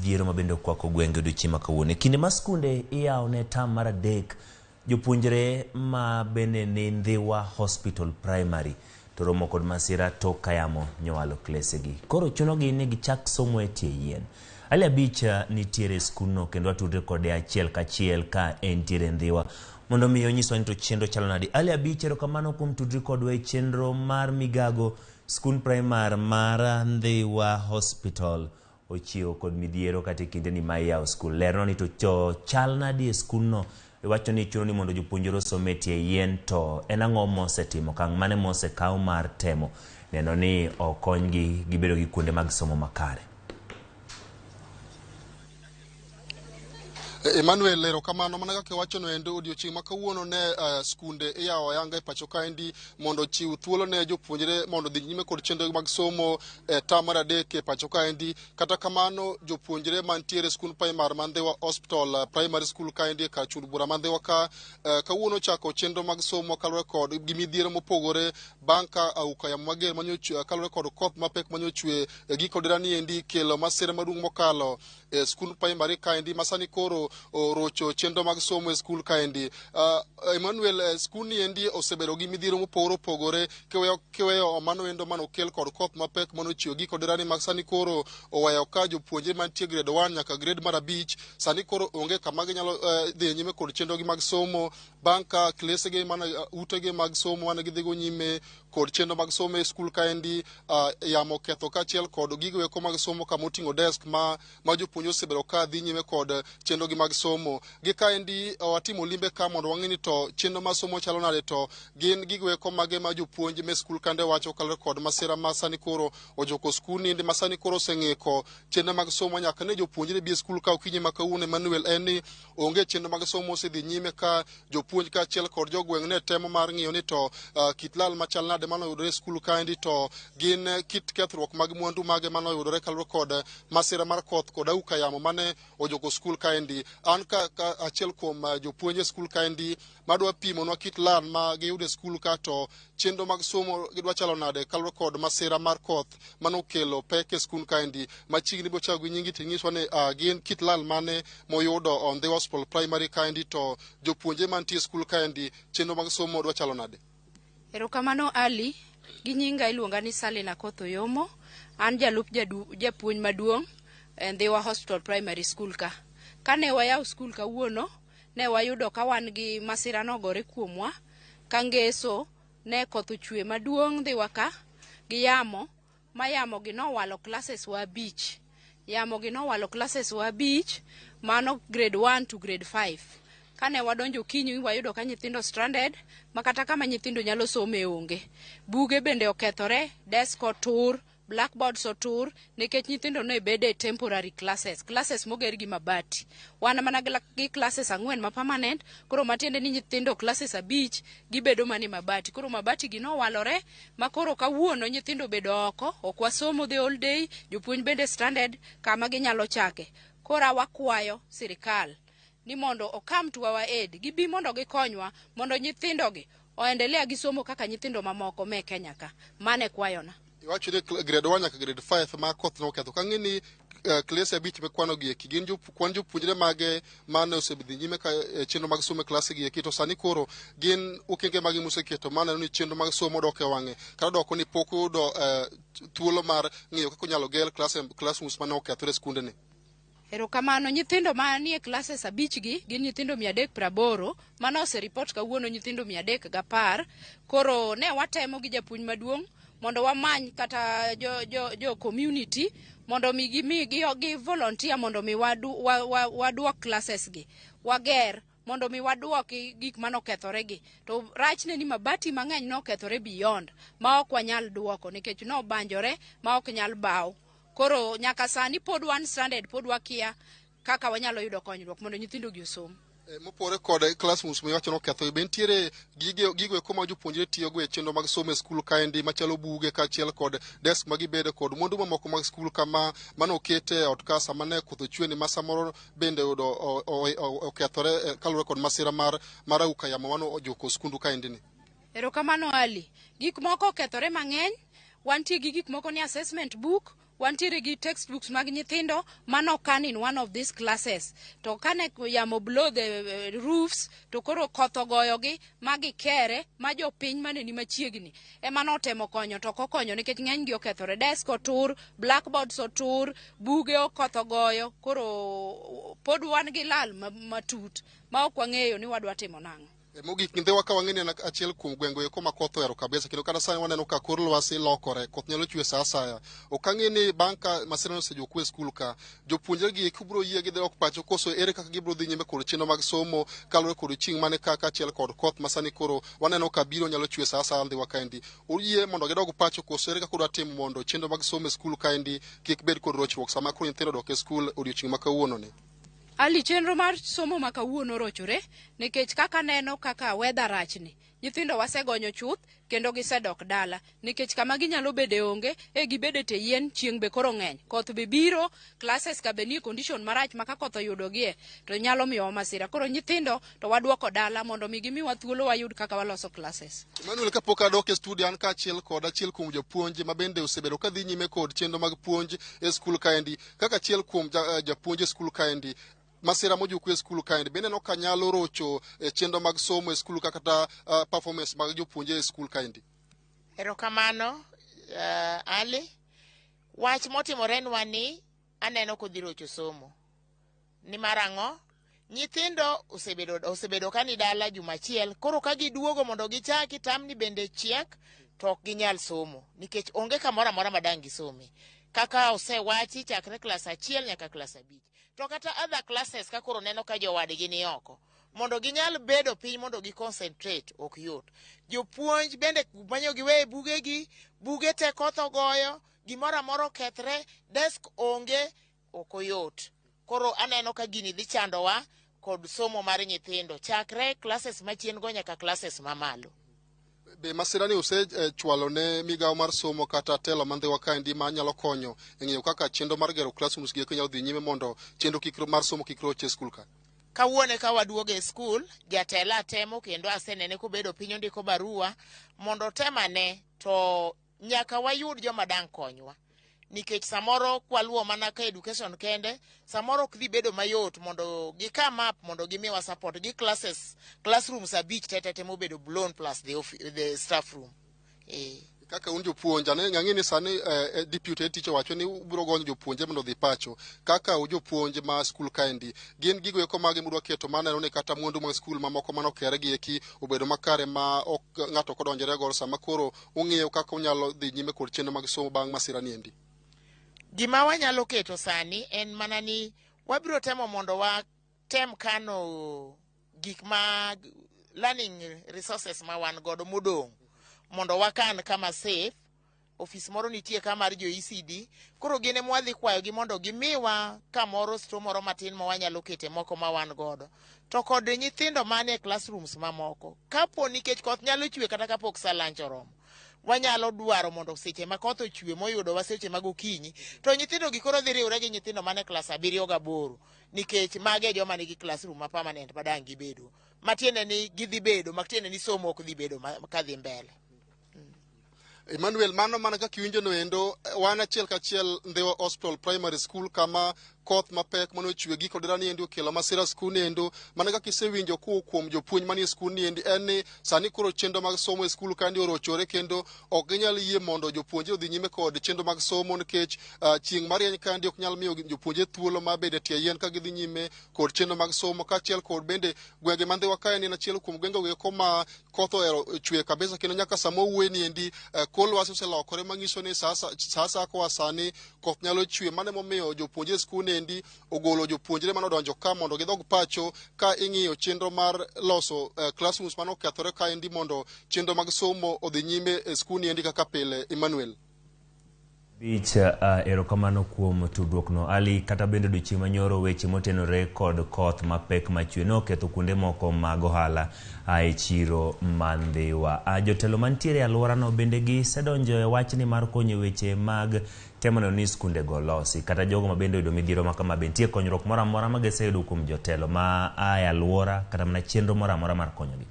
midhiero mabende okwako gwenge odiochieng' kawuono. Kinde ma skunde iyawo ne tam mar 3, jopuonjre ma bende ni Ndhiwa Hospital Primary to romo kod masira tok ka yamo nyowalo klesegi. Koro chunogi ni gichak somo e tie yien. Ali abich nitiere skunno kendo atudre kode achiel kachiel ka entiere Ndhiwa mondo mi onyiswa ni to chenro chalo nadi. Ali abich erokamano kuom tudri kodwa e chenro mar Migago skun primar mar Ndhiwa Hospital ochiwo kod midhiero kata kinde ni ma yawo skul. Lerno ni to chal nadi e skunno. Iwacho ni chuno ni mondo jopuonjre osome tie yien, to en ang'o mosetimo kang' mane mosekaw mar temo neno ni okonygi gibedo gi kuonde mag somo makare. Emmanuel lero kamano mana kaka wacho no endo odiochieng' ma kawuono ne skunde iyawo ayanga e pacho kaendi mondo chiw thuolo ne jopuonjre mondo dhi nyime kod chenro mag somo tam mar 3 e pacho kaendi. Kata kamano jopuonjre mantiere skul primar ma Ndhiwa Hospital Primary School kaendi ka chund bura ma Ndhiwa ka kawuono chako chenro mag somo kalore kod gi midhiero mopogore bang' ka auka yamo mager manyochwe kalore kod koth mapek manyochwe giko dirani endi kelo masira maduong' mokalo skul primary kaendi masani koro Orocho chenro mag somo e skul kaendi. Emmanuel, skul ni endi osebedo gi midhiero mopogore opogore kiweyo mano endo mano kel kod koth mapek manochiwo giko dirani mag sani koro oweyo ka jopuonjre mantie grade 1 nyaka grade mar 5 sani koro onge kama ginyalo dhi nyime kod chenro gi mag somo bang' ka klesege mana utege mag somo mane gidhigo nyime kod chenro mag somo e skul kaendi yamo ketho kachiel kod gigo eko mag somo kama oting'o desk ma jopuonjre osebedo ka dhi nyime kod chenro gi mag somo. Gi kaendi watimo limbe ka mondo wang'e ni to chenro mag somo chalo nade, to gin gigo eko mage ma jopuonj me skul kande wacho kalore kod masira ma sani koro ojoko skul ni ma sani koro oseng'iko chenro mag somo nyaka ne jopuonjre bi skul ka okinyi ma kawuono. Emmanuel, en ni onge chenro mag somo osedhi nyime ka jopuonj kaachiel kod jogweng' ne temo mar ng'iyo ni to kit lal machal nade mano yudore skul kaendi, to gin kit kethruok mag mwandu mage mano yudore kalore kod masira mar koth kod auka yamo mane ojoko skul kaendi. An ka achiel kuom jopuonje skul kaendi madwa pimonwa kit lal ma giyude skul ka, to chenro mag somo gidwa chalo nade kalore kod masira mar koth mano kelo pek e skul kaendi. Machiegni bo chago nyingi tinyiswa ni gin kit lal mane moyudo Ndhiwa Hospital Primary kaendi, to jopuonje mantie skul kaendi chenro mag somo dwa chalo nade. Erokamano Ali, gi nyinga iluonga ni Salina Kotho Yamo. An jalup japuonj maduong' Ndhiwa Hospital Primary School ka. Kane wayaw skul kawuono ne wayudo ka wan gi masira nogore kuomwa ka ngeso ne koth ochwe maduong' Ndhiwa ka gi yamo ma yamo gi nowalo classes wa 5. Yamo gi nowalo classes wa 5 mano grade 1 to grade 5. Kane wadonjo kinyi wayudo ka nyithindo stranded makata kama nyithindo nyalo some onge. Buge bende okethore, desk otur, blackboards otur nikech nyithindo ne bede temporary classes moger gi mabati. Wan mana gi classes 4 ma permanent, koro matiende ni nyithindo classes 5 gibedo mani mabati. Koro mabati gi nowalore makoro kawuono nyithindo bedo oko, ok wasomo the whole day, jopuonj bende stranded kama ginyalo chake. Koro wakwayo sirikal ni mondo okam to our aid, gibi mondo gikonywa mondo nyithindo gi oendelea gi somo kaka nyithindo mamoko me Kenya ka. Mane kwayona. Iwacho ni grade 1 nyaka grade 5 ma koth no ketho. Kang'ini klase 5 me kwano gi eki gin kwan jopuonjre mage mane osebidhi nyime ka chenro mag somo klase gi eki, to sani koro gin okenge mage moseketo mana ni chenro mag somo dok e wang'e kata doko ni pok yudo thuolo mar ng'iyo kaka nyalo gel classrooms mane okethore skunde ni. Erokamano, nyithindo manie classes 5 gi gin nyithindo 380 mano oseripot kawuono nyithindo 310. Koro ne watemo gi japuonj maduong' mondo wamany kata jo community mondo gi volunteer mondo mi waduok classes gi wager mondo mi waduoki gik mano kethore gi. To rachne ni mabati mang'eny no kethore beyond ma ok wanyal duoko nikech no banjore ma ok nyal baw. Koro nyaka sani pod wan stranded, pod wakia kaka wanyalo yudo konyruok mondo nyithindo gi osom. Mopore kod classrooms miwacho no ketho, be ntiere gigo eko ma jopuonjre tiyogo e chenro mag somo e skul kaendi machalo buge kaachiel kod desk magibede kod mwandu mamoko mag skul kama mano okete ot ka sama ne koth ochwe ni ma samoro bende okethore kalure kod masira mar auka yamo mano ojoko skundu kaendi ni. Erokamano Ali, gik moko okethore mang'eny. Wantie gi gik moko ni assessment book, wantiere gi textbooks mag nyithindo mano kan in one of these classes. To kane yamo blow the roofs, to koro koth ogoyogi magi kere ma jopiny mane ni machiegni ema notemo konyo to kokonyo nikech ng'enygi okethore. Desk otur, blackboards otur, buge okoth ogoyo, koro pod wan gi lal matut ma ok wang'eyo ni wadwa timo nang'o. Mogik Ndhiwa ka wang'eni en achiel kuom gwenge eko ma koth ohero kabisa, kendo kata sani waneno ka kor lwasi lokore, koth nyalo chwe sa asaya. Ok ang'e ni bang' ka masirano osejuok e skul ka, jopuonjre gi biro yie gidok pacho koso ere kaka gibiro dhi nyime kod chenro mag somo kaluwore kod chieng' mane ka achiel kod koth masani koro waneno ka biro nyalo chwe sa asaya Ndhiwa kaendi. Oyie mondo gidog pacho koso ere kaka udwa timo mondo chenro mag somo e skul kaendi kik bed kod rochruok sama koro nyithindo dok e skul odiochieng' ma kawuono ni? Ali, chenro mar somo ma kawuono rochore nikech kaka neno kaka weather rachni, nyithindo wasegonyo chuth kendo gisedok dala nikech kama ginyalo bede onge gibede te yien, chieng' be koro ng'eny, koth be biro, classes ka be nie condition marach ma ka koth oyudogie to nyalo miyo masira. Koro nyithindo to waduoko dala mondo mi gimiwa thuolo wayud kaka waloso classes. Manuel, kapok adok e studio an ka achiel kuom jopuonj ma bende osebedo ka dhi nyime kod chenro mag puonj e skul kaendi, kaka achiel kuom japuonj e skul kaendi, masira mojuku e skul kaendi bende no kanyalo rocho e chenro mag somo e skul kata performance mag jopuonje e skul kaendi? Erokamano, Ali, wach motimore ni aneno kodhi rocho somo. Ni marang'o, nyithindo osebedo kani dala juma achiel, koro ka giduogo mondo gichaki tamni bende chiek to ok ginyal somo nikech onge kamoro amora madang' gisome. Kaka osewachi chakre klas 1 nyaka klas 5. To kata other classes ka koro neno ka jowadgi ni oko mondo ginyal bedo piny mondo gi concentrate ok yot. Jopuonj bende manyo giwe buge te koth ogoyo, gimoro amora okethre, desk onge, ok oyot. Koro aneno ka gini dhi chandowa kod somo mar nyithindo chakre classes machien go nyaka classes mamalo. Be masirani osechwalo ne migawo mar somo kata telo ma Ndhiwa kaendi ma nyalo konyo e ng'eyo kaka chenro mar gero classrooms gi nyalo dhi nyime mondo chenro mar somo kik roch e skul ka? Kawuone ka waduogo e skul, jatela temo kendo asenene kobedo piny ondiko barua mondo temane to nyaka wayud joma dang' konywa. Nikech samoro kwaluwo mana ka education kende, samoro ok dhi bedo mayot mondo gika map mondo gimiwa support gi classrooms 5 tete mobedo blown plus the staff room. Kaka un jopuonj, ang'e ni sani deputy teacher wacho ni ubiro gonyo jopuonje mondo dhi pacho. Kaka jopuonje ma skul kaendi, gin gigo eko mage mudwa keto maneno ni kata mwandu mag skul mamoko mano kere gi eki obedo makare ma ok ng'ato kodonjore go sama koro ung'iyo kaka unyalo dhi nyime kod chenro mag somo bang' masira ni endi? Gima wanyalo keto sani en mana ni wabiro temo mondo watem kano gik ma learning resources ma wan godo modong' mondo wakan kama safe. Office moro nitie kamar jo ECD, koro gine mwadhi kwayogi mondo gimiwa kamoro sto moro matin ma wanyalo kete moko ma wan godo. To kod nyithindo mane classrooms mamoko, kapo nikech koth nyalo chwe kata kapok sa lunch oromo, wanyalo dwaro mondo seche ma koth ochwe moyudo wa seche mag okinyi to nyithindo gi koro dhi riwre gi nyithindo mane klas 7 gi 8 nikech mage joma nigi classroom ma permanent madang' gibedo matiende ni gidhi bedo matiende ni somo ok dhi bedo ka dhi mbele. Emmanuel, mano mana kaka iwinjo no endo, wan achiel kachiel Ndhiwa Hospital Primary School kama koth mapek mano chwe giko dira ni endi okelo masira skul ni endo. Mana kaka isewinjo kuom jopuonj manie skul ni endi en ni sani koro chenro mag somo e skul kandi orochore kendo ok ginyal yie mondo jopuonje odhi nyime kod chenro mag somo nikech chieng' marieny kandi ok nyal miyo jopuonje thuolo ma bede tie yien ka gidhi nyime kod chenro mag somo kaachiel kod bende gwenge ma Ndhiwa kae en achiel kuom gwenge eko ma koth ohero chwe kabisa kendo nyaka samo wuoyi ni endi kor lwasi oselokore mang'iso ni sasa koa sani koth nyalo chwe. Mano emomiyo jopuonje skul ni endi ogolo jopuonjre mano donjo ka mondo gidhog pacho ka ing'iyo chenro mar loso classrooms mano okethore ka endi mondo chenro mag somo odhi nyime e skul ni endi kaka pile. Emmanuel. Bich erokamano kuom tudruok no Ali. Kata bende odiochieng' manyoro weche motenore kod koth mapek machwe noketho kuonde moko mag ohala e chiro ma Ndhiwa. Jotelo mantiere alwora no bende gisedonjo e wachni mar konyo weche mag temo ni skunde go losi kata jogo ma bende oyudo midhiero ma kama bende nitie konyruok moro amora ma giseyudo kuom jotelo ma e alwora kata mana chenro moro amora mar konyogi.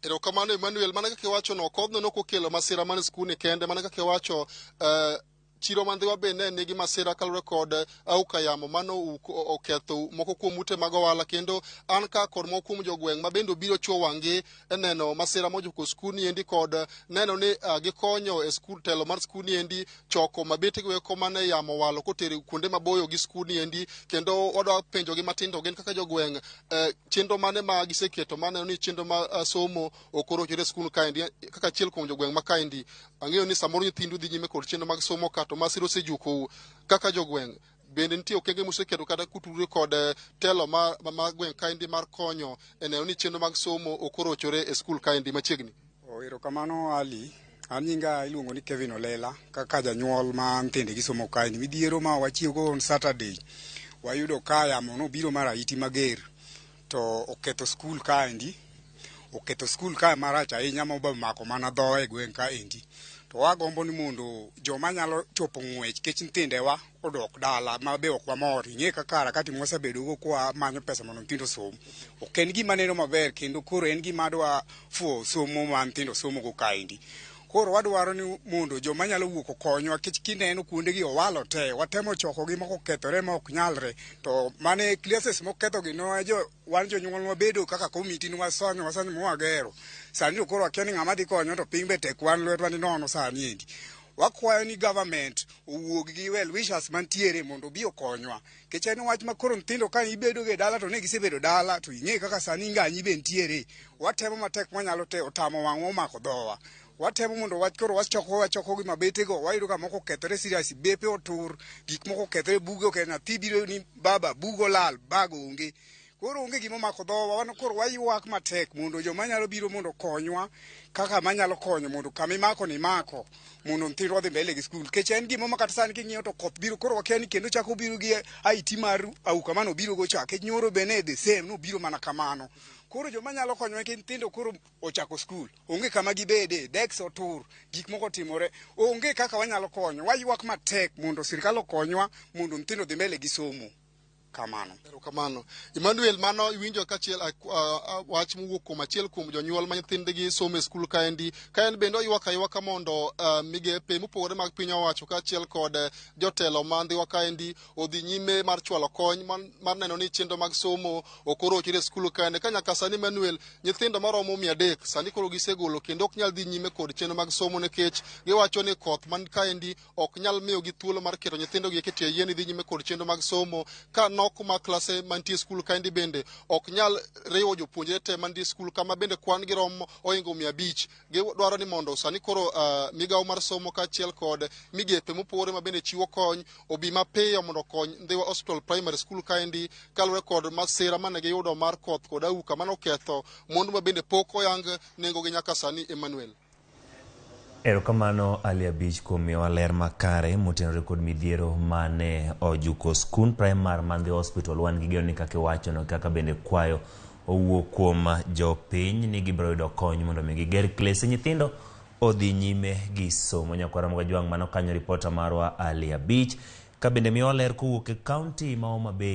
Erokamano Emmanuel, mana kaka iwacho no kodhno nokokelo masira man skuni kende, mana kaka iwacho chiro Ndhiwa bende nigi masira kalure kod auka yamo mano oketho moko kuom ute mag ohala, kendo an ka kod moko kuom jogweng' ma bende obiro chuo wang'gi neno masira mojoko skuni endi kod neno ni gikonyo e skul telo mar skuni endi choko mabete giweko mane yamo walo kotero kuonde maboyo gi skuni endi, kendo wadwa penjo gi matindo gin kaka jogweng' chenro mane ma giseketo mane ni chenro ma somo okorochore skul kaendi kaka achiel kuom jogweng' ma kaendi. Ang'eyo ni samoro nyithindu dhi nyime kod chenro mag somo to masiro sejuko kaka jogweng' bende nitie okenge museketo kata kutudore kod telo ma gweng' kaendi mar konyo eneno ni chenro mag somo okorochore e skul kaendi machiegni. Erokamano Ali, an nyinga iluongo ni Kevin Olela kaka janyuol ma nyithinde gisomo kaendi. Midhiero ma wachiwo on Saturday wayudo ka yamo nobiro mar ahiti mager to oketho skul kaendi, oketho skul kae marach ahinya mako mana dho e gweng' kaendi. To wagombo ni mondo joma nyalo chopo ng'wech kech nyithindewa odok dala ma be ok wamor. Ing'e kaka harakati mwasebedogo kwa manyo pesa mondo nyithindo som. Ok en gima neno maber kendo koro en gima dwa fuo somo ma nyithindo somo go kaendi. Koro wadwaro ni mondo joma nyalo wuok okonywa kech kineno kuondegi owalo te watemo chokogi moko kethore ma ok nyalre to mane classes mokethogi no wan jonyuol wabedo kaka komiti ni wasonyo mwagero. Sani koro wakia ni ng'ama dhi konyo to piny be tek wan lwetwa ni nono sani endi. Wakwayo ni government owuog gi well wishers mantiere mondo bi okonywa. Kech en wach ma koro nyithindo ka ibedo ge dala to ne gisebedo dala to ing'e kaka sani ng'anyi be ntiere. Watemo matek mwanyalo te otamo wang'wa mako dhowa. Watemo mondo wach koro wachoko gi mabetego wayudo ka moko kethore serious, bepe otur, gik moko kethore, buge ok nyathi biro ni baba bugo lal, bago onge. Koro onge gima mako dhowa, wan koro waywak matek mondo joma nyalo biro mondo konywa kaka manyalo konyo mondo kama mako ni mako mondo nyithindo odhi mbele gi skul. Kech en gima makata sani king'iyo to koth biro koro wakia ni kendo chako biro gi IT mar auka mano biro go chake nyoro bene the same no biro mana kamano. Koro joma nyalo konyo ke nyithindo koro ochako skul. Onge kama gibede, Dex otur, gik moko timore. Onge kaka wanyalo konyo. Waywak matek mondo sirkal okonywa mondo nyithindo dhi mbele gi somo. Kamano. Emmanuel, mano iwinjo kachiel wach mowuok kuom achiel kuom jonyuol ma nyithindgi somo e skul kaendi. Kaen bende oywaka mondo migepe mopogore mag piny owacho kachiel kod jotelo ma Ndhiwa kaendi odhi nyime mar chwalo kony mar neno ni chenro mag somo okorochore e skul kaendi. Ka nyaka sani Emmanuel, nyithindo maromo 300 sani koro gisegolo kendo ok nyal dhi nyime kod chenro mag somo nikech giwacho ni koth man kaendi ok nyal miyo gi thuolo mar keto nyithindo gi ketie yien dhi nyime kod chenro mag somo ka kuma klase mantie skul kaendi bende ok nyal riwo jopuonjre te mantie skul kama bende kwan gi romo oingo 500. Gidwaro ni mondo sani koro migawo mar somo kachiel kod migepe mopogore ma bende chiwo kony obi mapiyo mondo kony Ndhiwa Hospital Primary School kaendi kaluwore kod masira mane giyudo mar koth kod auka mane oketho mwandu ma bende pok oyang nengo gi nyaka sani. Emmanuel. Erokamano Ali Abich kuom miyowa ler makare motenore kod midhiero mane ojuko skul primar man Ndhiwa Hospital. Wan gi geno ni kaka iwachono kaka bende kwayo owuok kuom jopiny ni gibiro yudo kony mondo mi giger klese nyithindo odhi nyime gi somo. Nyakwara mga jwang' mano kanyo ripota marwa Ali Abich ka bende miyowa ler kowuok e kaunti ma Homa Bay.